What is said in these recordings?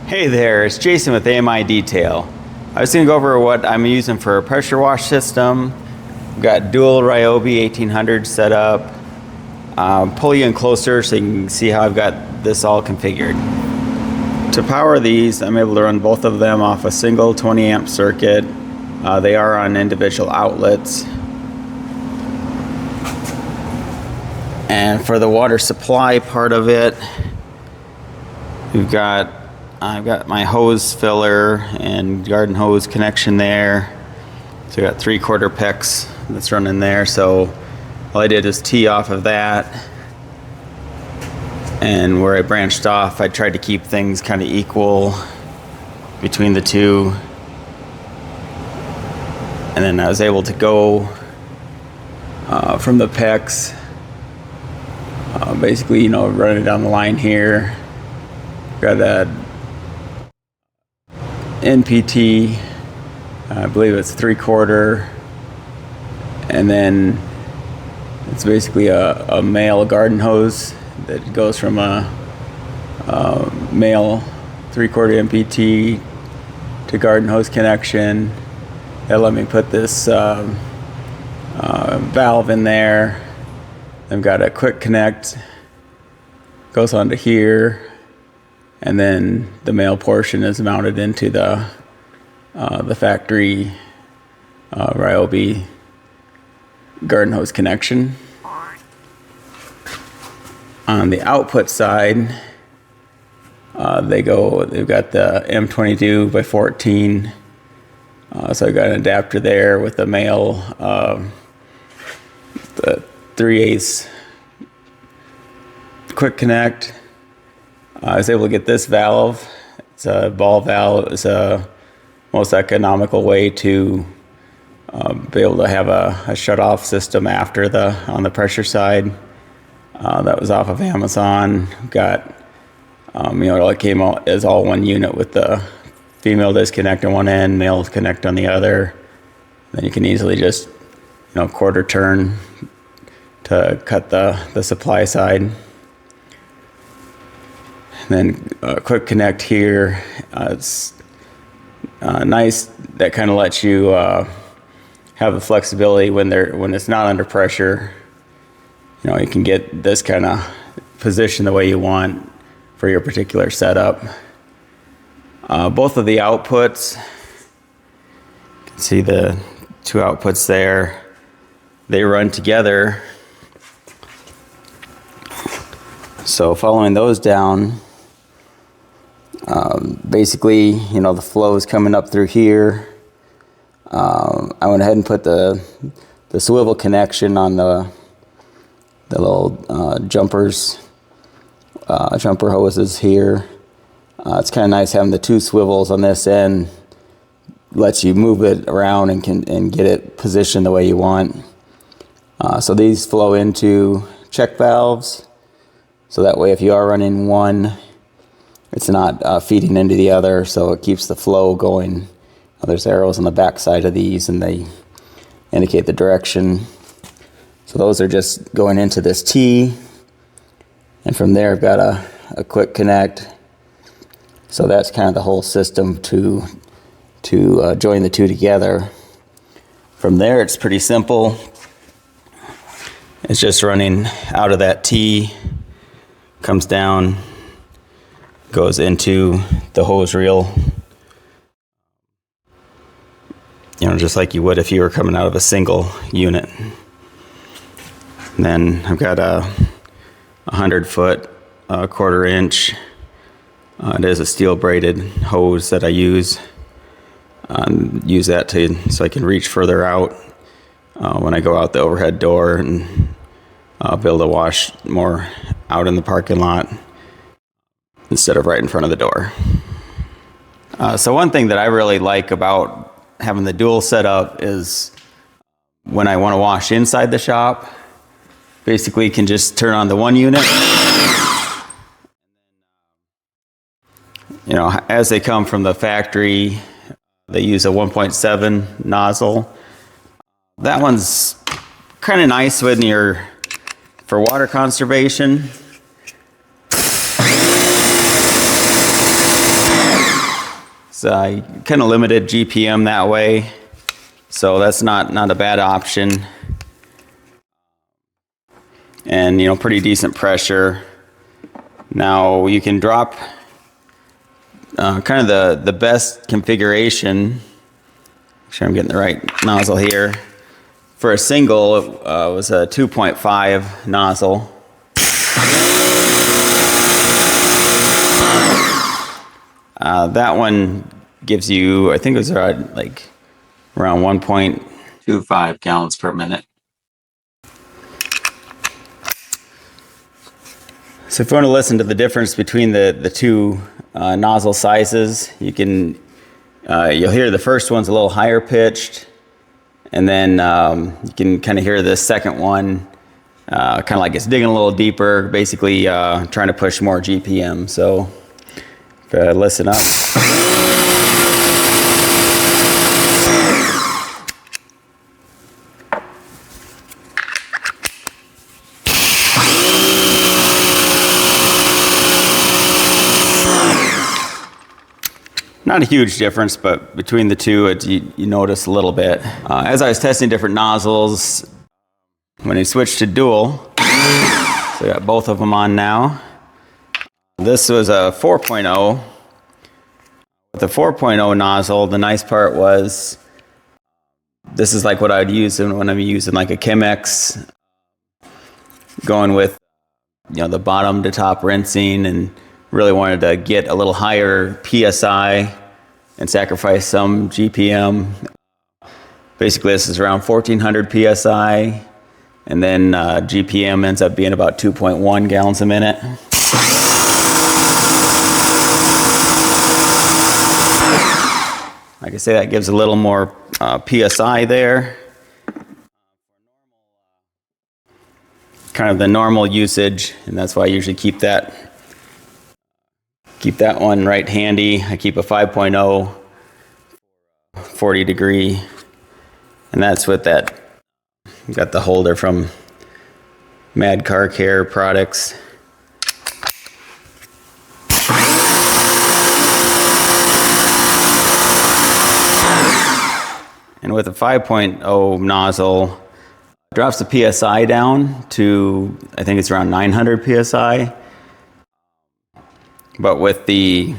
Hey there, it's Jason with AMI Detail. I was going to go over what I'm using for a pressure wash system. I've got Dual Ryobi 1800's set up. Pull you in closer so you can see how I've got this all configured. To power these, I'm able to run both of them off a single 20 amp circuit. They are on individual outlets. And for the water supply part of it, I've got my hose filler and garden hose connection there. So I got 3/4 PEX that's running there. So all I did is tee off of that. And where I branched off, I tried to keep things kind of equal between the two. And then I was able to go from the PEX, basically, run it down the line here. Got that NPT, I believe it's 3/4, and then it's basically a male garden hose that goes from a male 3/4 NPT to garden hose connection. That let me put this valve in there. I've got a quick connect, goes onto here. And then the male portion is mounted into the factory Ryobi garden hose connection. On the output side, they've got the M22 by 14. So I've got an adapter there with the male, the 3/8 quick connect. I was able to get this valve. It's a ball valve. It's a most economical way to be able to have a shut-off system after on the pressure side. That was off of Amazon. Got it came out as all one unit with the female disconnect on one end, male connect on the other. Then you can easily just quarter turn to cut the supply side. Then a quick connect here. It's nice. That kind of lets you have the flexibility when it's not under pressure. You can get this kind of position the way you want for your particular setup. Both of the outputs, you can see the two outputs there. They run together. So following those down, basically, the flow is coming up through here. I went ahead and put the swivel connection on the little jumper hoses here. It's kind of nice having the two swivels on this end. Lets you move it around and get it positioned the way you want. So these flow into check valves. So that way, if you are running one, it's not feeding into the other, so it keeps the flow going. There's arrows on the back side of these, and they indicate the direction. So those are just going into this T, and from there I've got a quick connect. So that's kind of the whole system to join the two together. From there, it's pretty simple. It's just running out of that T, comes down, goes into the hose reel, just like you would if you were coming out of a single unit. And then I've got a 100-foot, 1/4 inch. It is a steel braided hose that I use. Use that so I can reach further out when I go out the overhead door and be able to wash more out in the parking lot instead of right in front of the door. So one thing that I really like about having the dual setup is when I want to wash inside the shop, basically you can just turn on the one unit. As they come from the factory, they use a 1.7 nozzle. That one's kind of nice for water conservation. kind of limited GPM that way, so that's not a bad option. And pretty decent pressure. Now you can drop kind of the best configuration. Make sure I'm getting the right nozzle here. For a single, it was a 2.5 nozzle. That one gives you, I think it was around 1.25 gallons per minute. So if you want to listen to the difference between the two nozzle sizes, you'll hear the first one's a little higher pitched, and then you can kind of hear the second one kind of like it's digging a little deeper, basically trying to push more GPM. So listen up. Not a huge difference, but between the two, you notice a little bit. As I was testing different nozzles, when I switched to dual, so I got both of them on now. This was a 4.0. With the 4.0 nozzle, the nice part was, this is like what I'd use when I'm using like a Chem-X, going with the bottom to top rinsing, and really wanted to get a little higher PSI and sacrifice some GPM. Basically, this is around 1400 PSI, and then GPM ends up being about 2.1 gallons a minute. Like I say, that gives a little more PSI there. Kind of the normal usage, and that's why I usually keep that one right handy. I keep a 5.0 40 degree, and that's with that. Got the holder from Mad Car Care products. And with a 5.0 nozzle, drops the PSI down to, I think it's around 900 PSI. But with the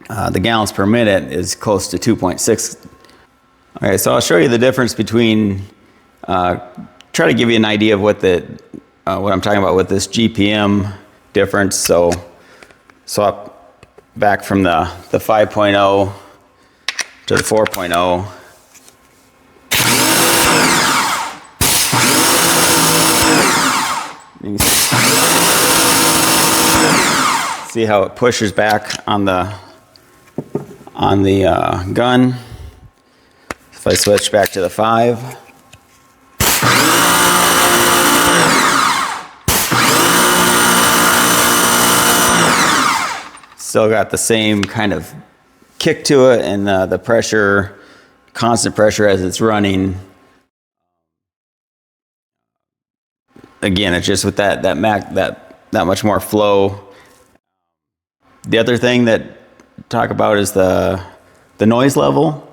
gallons per minute is close to 2.6. Okay, so I'll show you the difference between, try to give you an idea of what I'm talking about with this GPM difference. So swap back from the 5.0 to the 4.0. You can see how it pushes back on the gun. If I switch back to the 5, still got the same kind of kick to it, and the pressure, constant pressure as it's running. Again, it's just with that much more flow. The other thing that talk about is the noise level.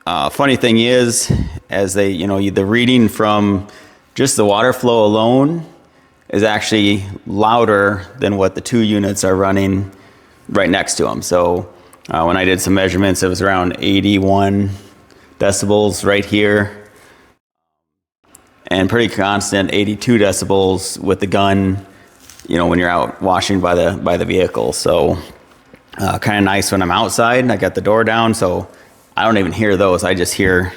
Funny thing is, as the reading from just the water flow alone is actually louder than what the two units are running right next to them. So when I did some measurements, it was around 81 decibels right here, and pretty constant 82 decibels with the gun, when you're out washing by the vehicle. So kind of nice when I'm outside and I got the door down, so I don't even hear those. I just hear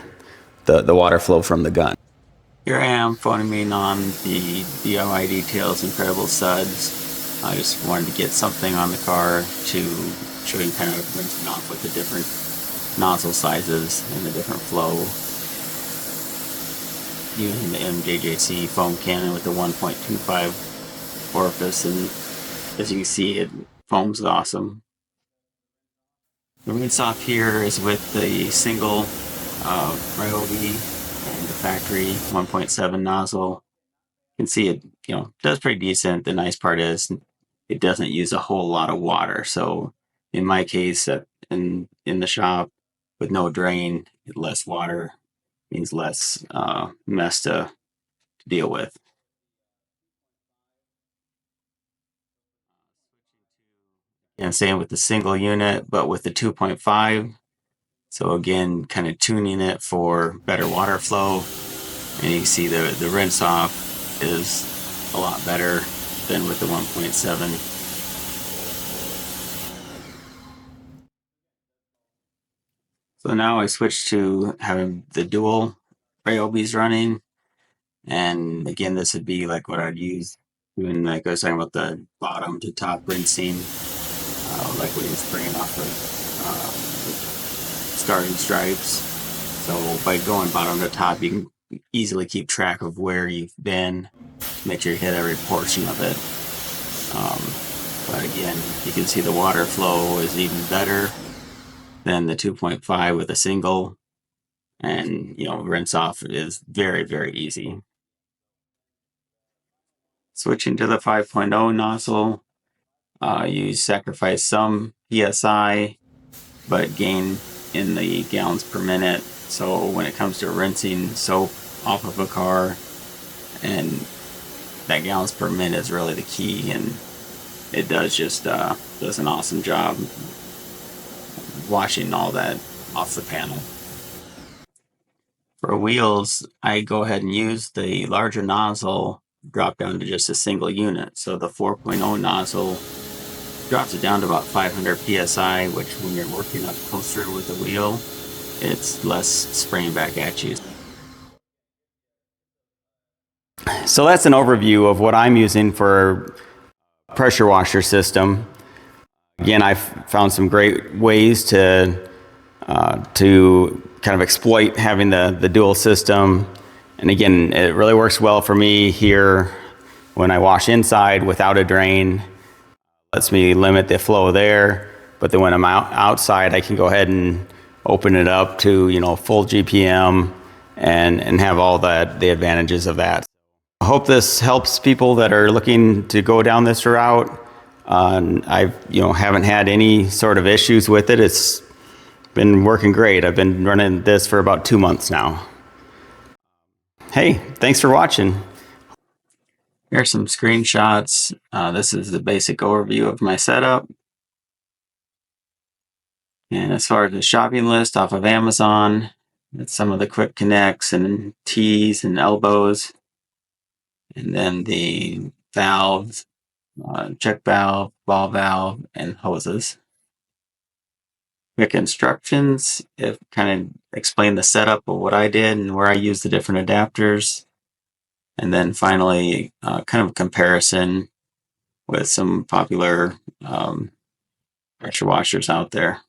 the water flow from the gun. Here I am phoning in on the DIY Details Incredible Suds. I just wanted to get something on the car to show you kind of rinsing off with the different nozzle sizes and the different flow. Using the MJJC foam cannon with the 1.25 orifice, and as you can see, it foams awesome. The rinse off here is with the single Ryobi and the factory 1.7 nozzle. You can see it, does pretty decent. The nice part is it doesn't use a whole lot of water, so in my case, in the shop with no drain, less water means less mess to deal with. And same with the single unit, but with the 2.5. So again, kind of tuning it for better water flow. And you can see the rinse off is a lot better than with the 1.7. So now I switched to having the dual Ryobis running. And again, this would be like what I'd use when, like I was talking about, the bottom to top rinsing, like when you're spraying off the starting stripes. So by going bottom to top, you can easily keep track of where you've been, make sure you hit every portion of it. But again, you can see the water flow is even better than the 2.5 with a single, and rinse off is very, very easy. Switching to the 5.0 nozzle, you sacrifice some PSI, but gain in the gallons per minute. So when it comes to rinsing soap off of a car, and that gallons per minute is really the key, and it does just does an awesome job washing all that off the panel. For wheels, I go ahead and use the larger nozzle, drop down to just a single unit. So the 4.0 nozzle drops it down to about 500 psi, which when you're working up closer with the wheel, it's less spraying back at you. So that's an overview of what I'm using for pressure washer system. Again, I've found some great ways to kind of exploit having the dual system. And again, it really works well for me here when I wash inside without a drain. Lets me limit the flow there. But then when I'm outside, I can go ahead and open it up to full GPM and have all the advantages of that. I hope this helps people that are looking to go down this route. I haven't had any sort of issues with it. It's been working great. I've been running this for about 2 months now. Hey, thanks for watching. Here are some screenshots. This is the basic overview of my setup. And as far as the shopping list off of Amazon, it's some of the quick connects and T's and elbows. And then the valves, check valve, ball valve, and hoses. Quick instructions, it kind of explain the setup of what I did and where I used the different adapters. And then finally, kind of a comparison with some popular pressure washers out there.